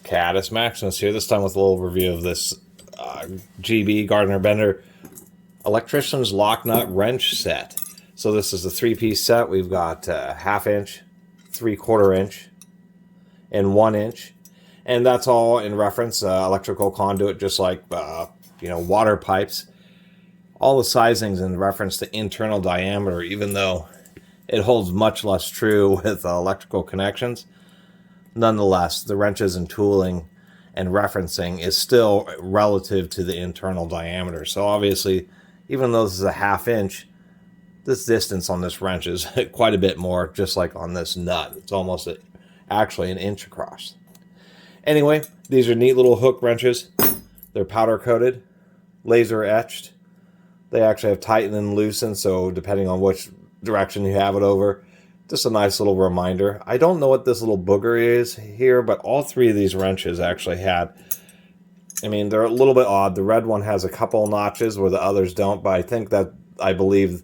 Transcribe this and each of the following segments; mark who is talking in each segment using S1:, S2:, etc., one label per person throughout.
S1: Catus, Maximus here, this time with a little review of this GB Gardner Bender Electricians lock nut wrench set. So this is a three-piece set. We've got ½ inch, 3/4 inch, and 1 inch. And that's all in reference electrical conduit, just like water pipes. All the sizing's in reference to internal diameter, even though it holds much less true with electrical connections. Nonetheless, the wrenches and tooling and referencing is still relative to the internal diameter. So obviously, even though this is a ½ inch, this distance on this wrench is quite a bit more, just like on this nut. It's almost actually 1 inch across. Anyway, these are neat little hook wrenches. They're powder coated, laser etched. They actually have tighten and loosen, so depending on which direction you have it over, just a nice little reminder. I don't know what this little booger is here, but all three of these wrenches actually had, they're a little bit odd. The red one has a couple notches where the others don't, but I believe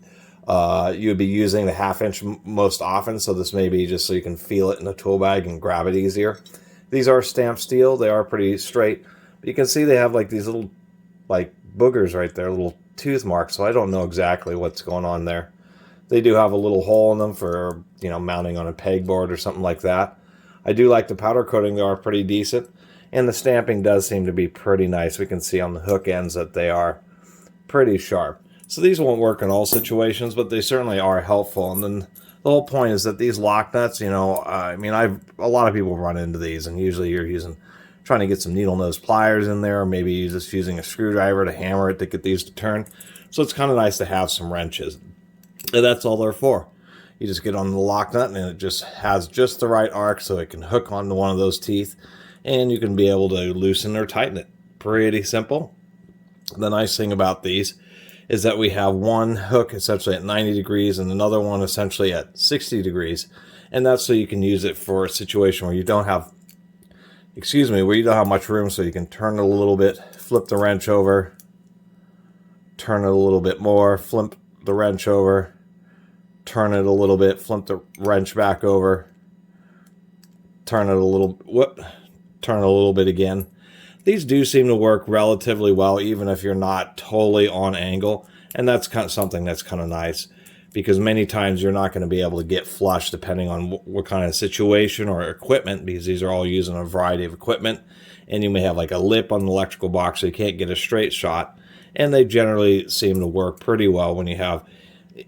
S1: you would be using the ½ inch most often, so this may be just so you can feel it in the tool bag and grab it easier. These are stamped steel. They are pretty straight, but you can see they have like these little boogers right there, little tooth marks, so I don't know exactly what's going on there. They do have a little hole in them for, mounting on a pegboard or something like that. I do like the powder coating. They are pretty decent. And the stamping does seem to be pretty nice. We can see on the hook ends that they are pretty sharp. So these won't work in all situations, but they certainly are helpful. And then the whole point is that these lock nuts, a lot of people run into these, and usually you're trying to get some needle nose pliers in there, or maybe you're just using a screwdriver to hammer it to get these to turn. So it's kind of nice to have some wrenches. And that's all they're for. You just get on the lock nut and it just has just the right arc so it can hook onto one of those teeth, and you can be able to loosen or tighten it. Pretty simple. The nice thing about these is that we have one hook essentially at 90 degrees and another one essentially at 60 degrees. And that's so you can use it for a situation where you don't have much room, so you can turn it a little bit, flip the wrench over, turn it a little bit more, flip the wrench over, turn it a little bit, flip the wrench back over, turn it a little bit again. These do seem to work relatively well, even if you're not totally on angle, and that's kind of something that's kind of nice, because many times you're not going to be able to get flush depending on what kind of situation or equipment, because these are all using a variety of equipment, and you may have like a lip on the electrical box so you can't get a straight shot, and they generally seem to work pretty well when you have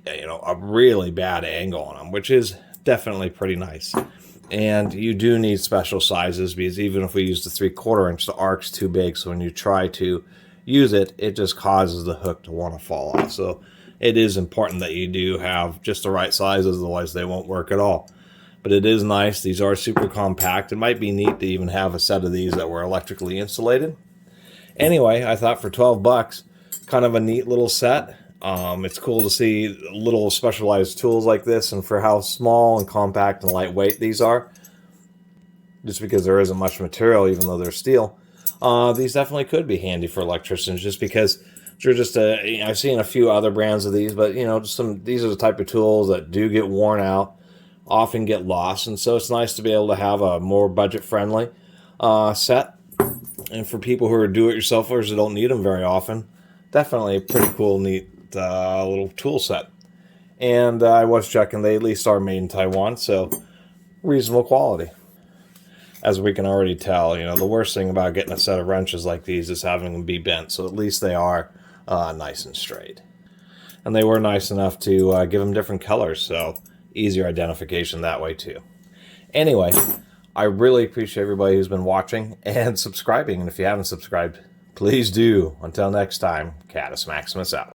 S1: a really bad angle on them, which is definitely pretty nice. And you do need special sizes, because even if we use the 3/4 inch, the arc's too big, so when you try to use it, it just causes the hook to want to fall off. So it is important that you do have just the right sizes, otherwise they won't work at all. But it is nice. These are super compact. It might be neat to even have a set of these that were electrically insulated. Anyway, I thought for 12 bucks, kind of a neat little set. It's cool to see little specialized tools like this, and for how small and compact and lightweight these are, just because there isn't much material, even though they're steel, these definitely could be handy for electricians, just because they're just I've seen a few other brands of these, but these are the type of tools that do get worn out, often get lost, and so it's nice to be able to have a more budget-friendly set. And for people who are do-it-yourselfers that don't need them very often, definitely a pretty cool, neat little tool set. And I was checking, they at least are made in Taiwan, so reasonable quality. As we can already tell, the worst thing about getting a set of wrenches like these is having them be bent, so at least they are nice and straight. And they were nice enough to give them different colors, so easier identification that way too. Anyway, I really appreciate everybody who's been watching and subscribing, and if you haven't subscribed, please do. Until next time, Catus Maximus out.